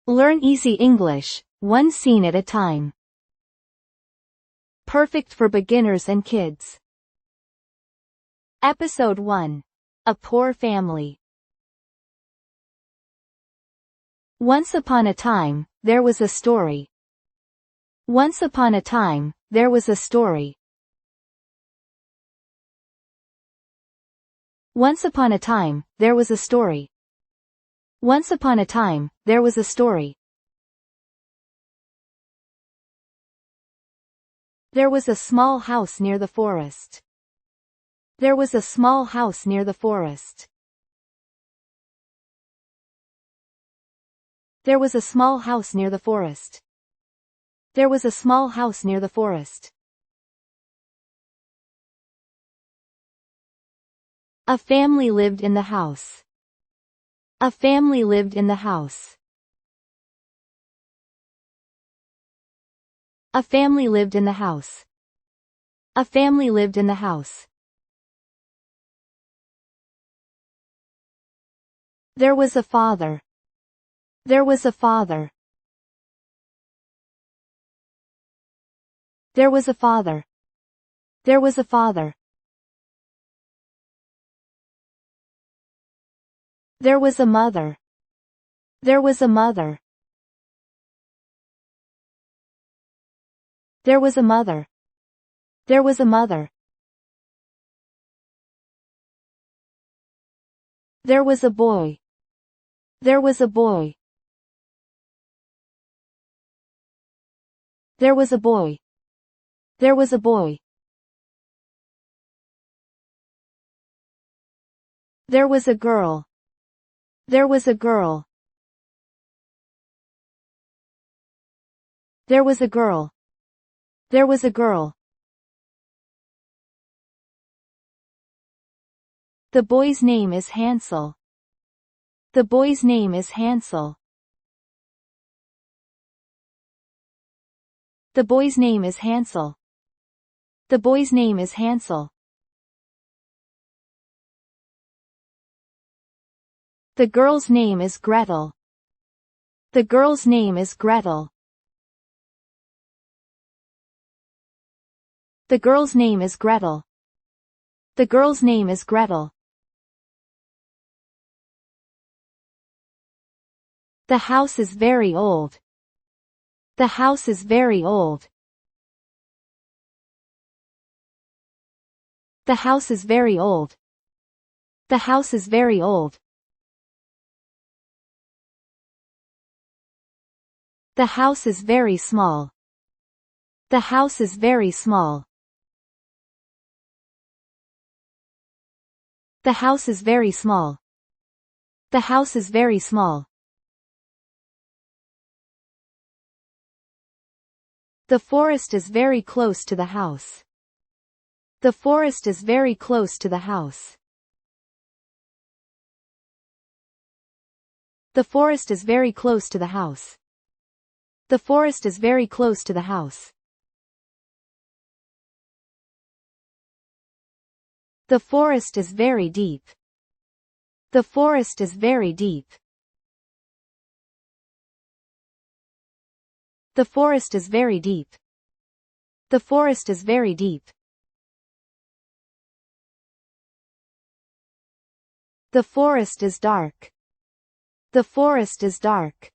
Learn easy English, one scene at a time. Perfect for beginners and kids. Episode 1. A Poor Family. Once upon a time, there was a story. Once upon a time, there was a story. Once upon a time, there was a story. Once upon a time, there was a story. There was a small house near the forest. There was a small house near the forest. There was a small house near the forest. There was a small house near the forest. A family lived in the house. A family lived in the house. A family lived in the house. A family lived in the house. There was a father. There was a father. There was a father. There was a father. There was a mother. There was a mother. There was a mother. There was a mother. There was a boy. There was a boy. There was a boy. There was a boy. There was a girl. There was a girl. There was a girl. There was a girl. The boy's name is Hansel. The boy's name is Hansel. The boy's name is Hansel. The boy's name is Hansel. The girl's name is Gretel. The girl's name is Gretel. The girl's name is Gretel. The girl's name is Gretel. The house is very old. The house is very old. The house is very old. The house is very old. The house is very small. The house is very small. The house is very small. The house is very small. The forest is very close to the house. The forest is very close to the house. The forest is very close to the house. The forest is very close to the house. The forest is very deep. The forest is very deep. The forest is very deep. The forest is very deep. The forest is dark. The forest is dark.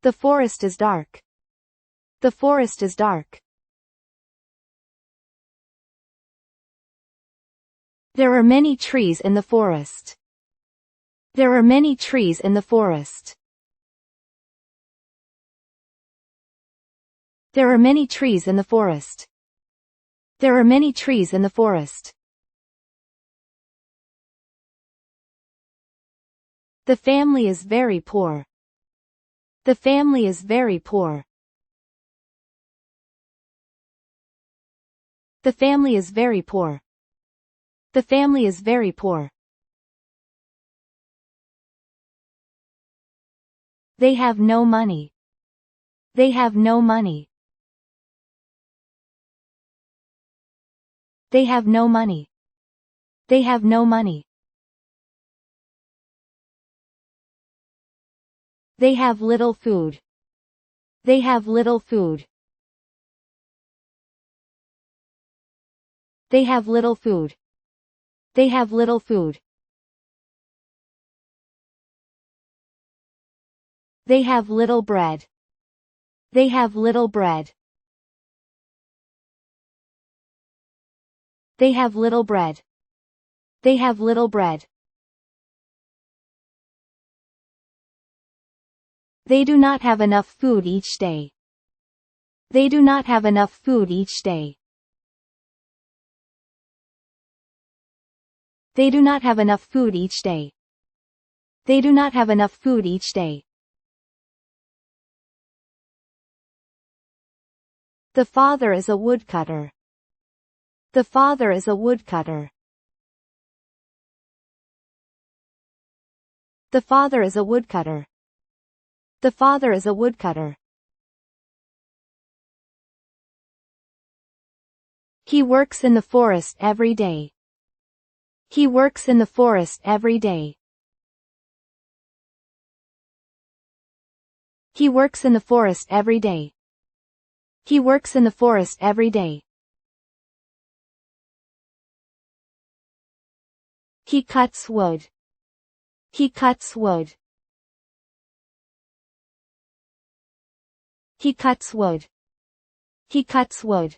The forest is dark. The forest is dark. There are many trees in the forest. There are many trees in the forest. There are many trees in the forest. There are many trees in the forest. The family is very poor. The family is very poor. The family is very poor. The family is very poor. They have no money. They have no money. They have no money. They have no money. They have little food. They have little food. They have little food. They have little food. They have little bread. They have little bread. They have little bread. They have little bread. They do not have enough food each day. They do not have enough food each day. They do not have enough food each day. They do not have enough food each day. The father is a woodcutter. The father is a woodcutter. The father is a woodcutter. The father is a woodcutter. He works in the forest every day. He works in the forest every day. He works in the forest every day. He works in the forest every day. He cuts wood. He cuts wood. He cuts wood. He cuts wood.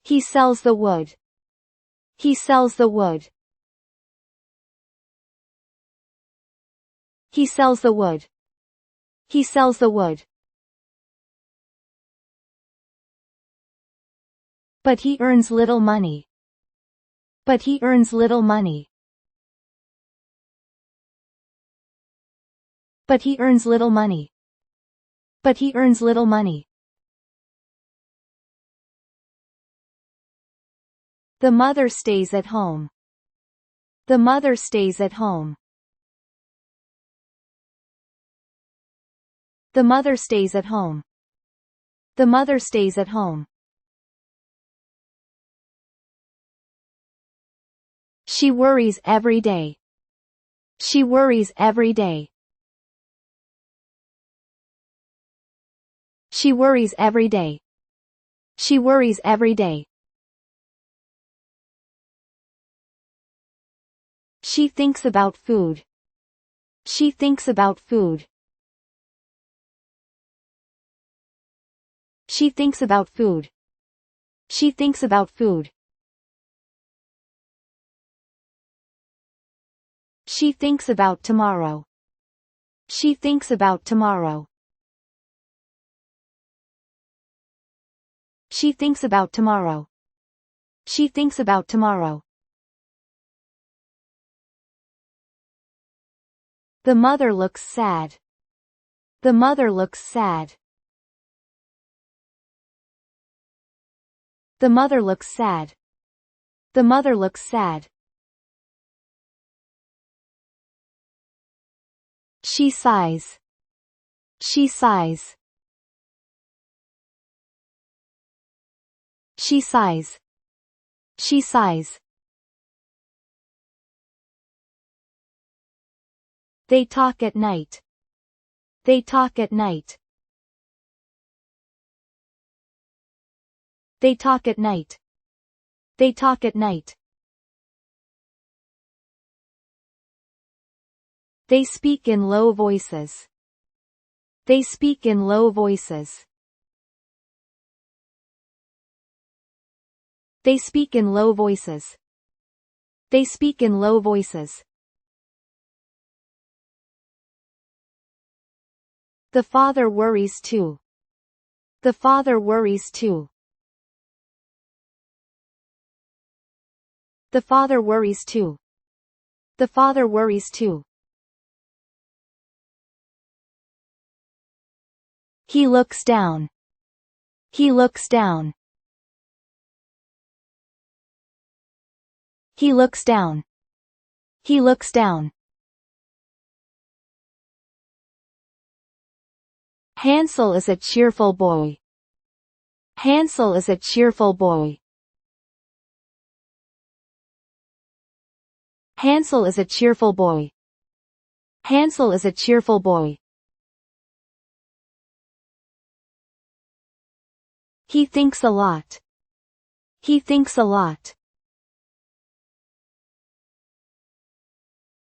He sells the wood. He sells the wood. He sells the wood. He sells the wood. But he earns little money. But he earns little money. But he earns little money. But he earns little money. The mother stays at home. The mother stays at home. The mother stays at home. The mother stays at home. She worries every day. She worries every day. She worries every day. She worries every day. She thinks about food. She thinks about food. She thinks about food. She thinks about food. She thinks about tomorrow. She thinks about tomorrow. She thinks about tomorrow. She thinks about tomorrow. The mother looks sad. The mother looks sad. The mother looks sad. The mother looks sad. She sighs. She sighs. She sighs. She sighs. They talk at night. They talk at night. They talk at night. They talk at night. They speak in low voices. They speak in low voices. They speak in low voices. They speak in low voices. The father worries too. The father worries too. The father worries too. The father worries too. He looks down. He looks down. He looks down. He looks down. Hansel is a cheerful boy. Hansel is a cheerful boy. Hansel is a cheerful boy. Hansel is a cheerful boy. He thinks a lot. He thinks a lot.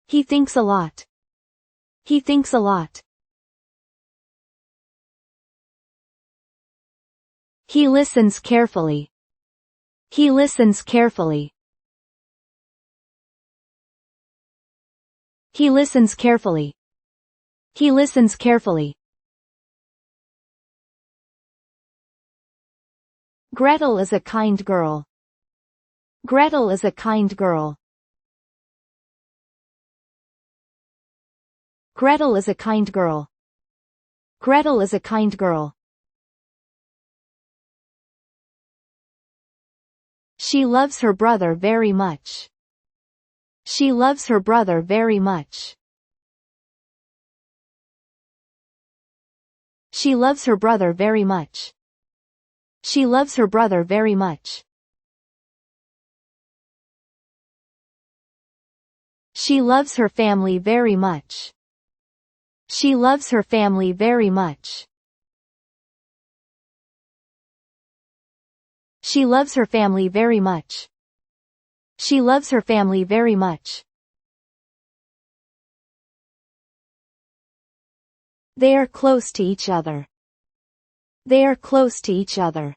He thinks a lot. He thinks a lot. He listens carefully. He listens carefully. He listens carefully. He listens carefully. Gretel is a kind girl. Gretel is a kind girl. Gretel is a kind girl. Gretel is a kind girl. She loves her brother very much. She loves her brother very much. She loves her brother very much. She loves her brother very much. She loves her family very much. She loves her family very much. She loves her family very much. She loves her family very much. They are close to each other. They are close to each other.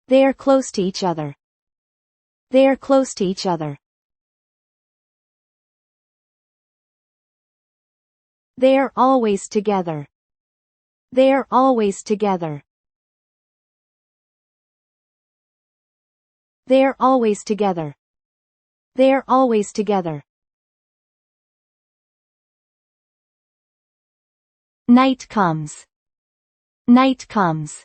They are close to each other. They are close to each other. They are always together. They are always together. They are always together. They are always together. Night comes. Night comes.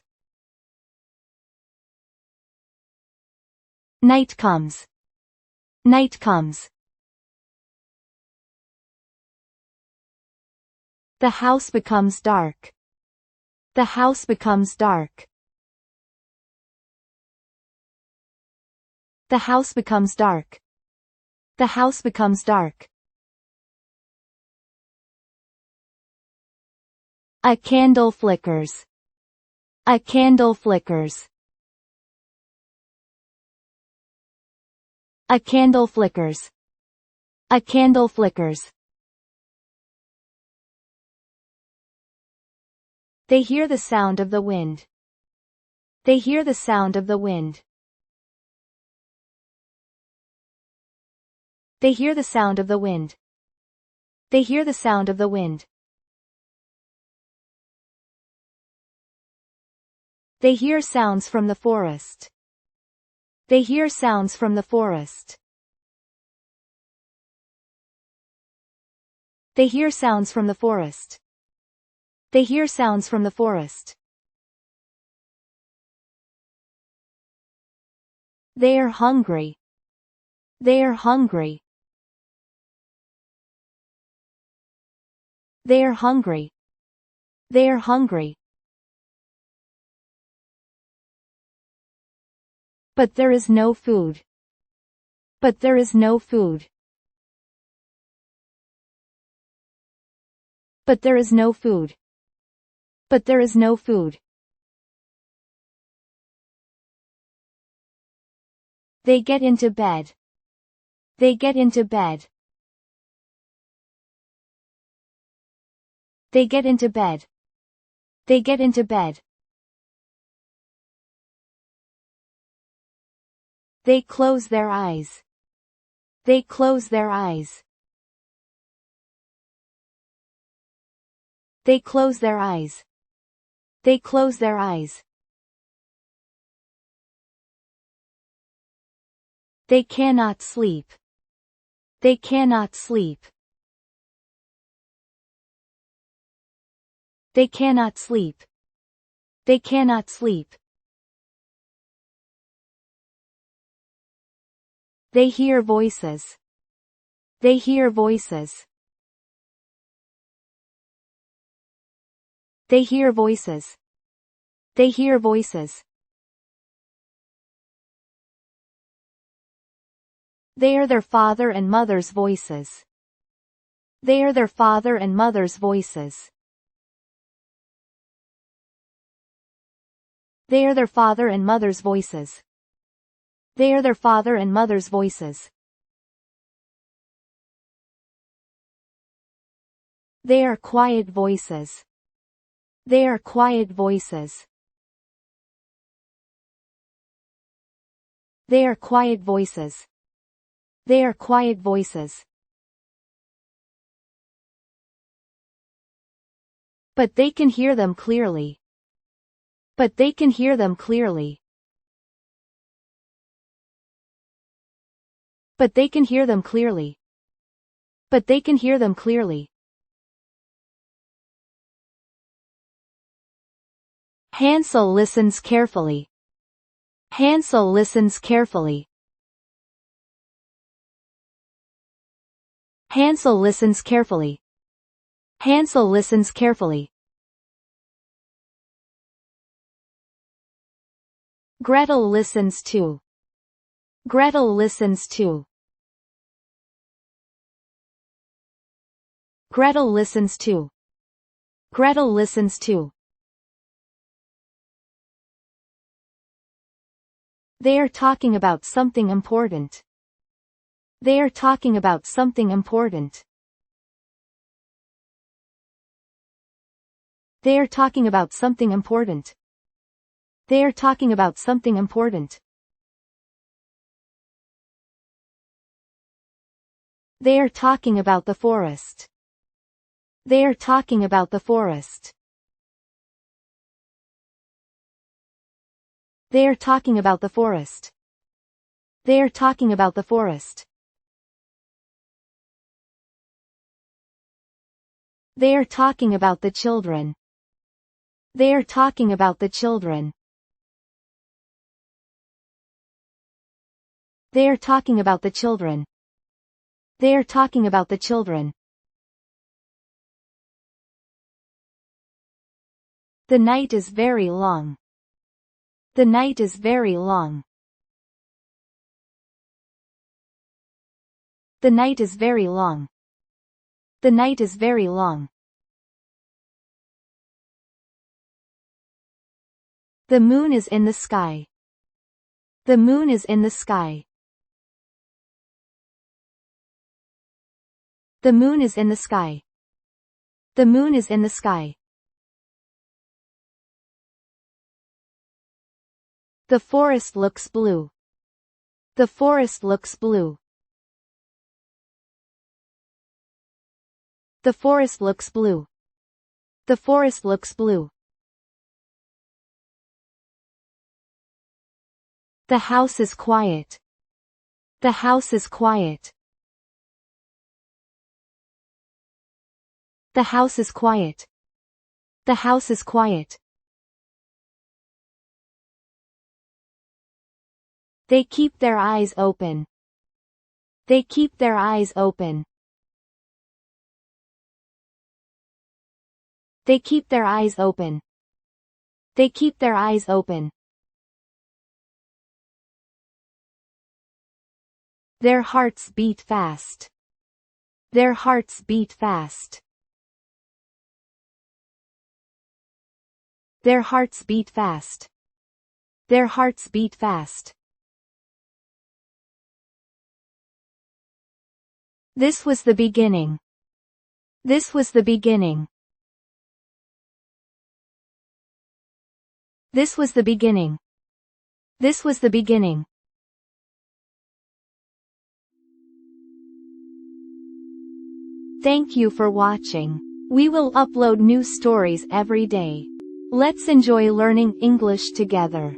Night comes. Night comes. The house becomes dark. The house becomes dark. The house becomes dark. The house becomes dark. A candle flickers. A candle flickers. A candle flickers. A candle flickers. They hear the sound of the wind. They hear the sound of the wind. They hear the sound of the wind. They hear the sound of the wind. They hear sounds from the forest. They hear sounds from the forest. They hear sounds from the forest. They hear sounds from the forest. They are hungry. They are hungry. They are hungry. They are hungry. But there is no food. But there is no food. But there is no food. But there is no food. They get into bed. They get into bed. They get into bed. They get into bed. They close their eyes. They close their eyes. They close their eyes. They close their eyes. They cannot sleep. They cannot sleep. They cannot sleep. They cannot sleep. They hear voices. They hear voices. They hear voices. They hear voices. They are their father and mother's voices. They are their father and mother's voices. They are their father and mother's voices. They are their father and mother's voices. They are quiet voices. They are quiet voices. They are quiet voices. They are quiet voices. But they can hear them clearly. But they can hear them clearly. But they can hear them clearly. But they can hear them clearly. Hansel listens carefully. Hansel listens carefully. Hansel listens carefully. Hansel listens carefully. Gretel listens too. Gretel listens too. Gretel listens too. Gretel listens too. They are talking about something important. They are talking about something important. They are talking about something important. They are talking about something important. They are talking about the forest. They are talking about the forest. They are talking about the forest. They are talking about the forest. They are talking about the children. They are talking about the children. They are talking about the children. They are talking about the children. The night is very long. The night is very long. The night is very long. The night is very long. The moon is in the sky. The moon is in the sky. The moon is in the sky. The moon is in the sky. The forest looks blue. The forest looks blue. The forest looks blue. The forest looks blue. The house is quiet. The house is quiet. The house is quiet. The house is quiet. They keep their eyes open. They keep their eyes open. They keep their eyes open. They keep their eyes open. Their hearts beat fast. Their hearts beat fast. Their hearts beat fast. Their hearts beat fast. This was the beginning. This was the beginning. This was the beginning. This was the beginning. Thank you for watching. We will upload new stories every day. Let's enjoy learning English together.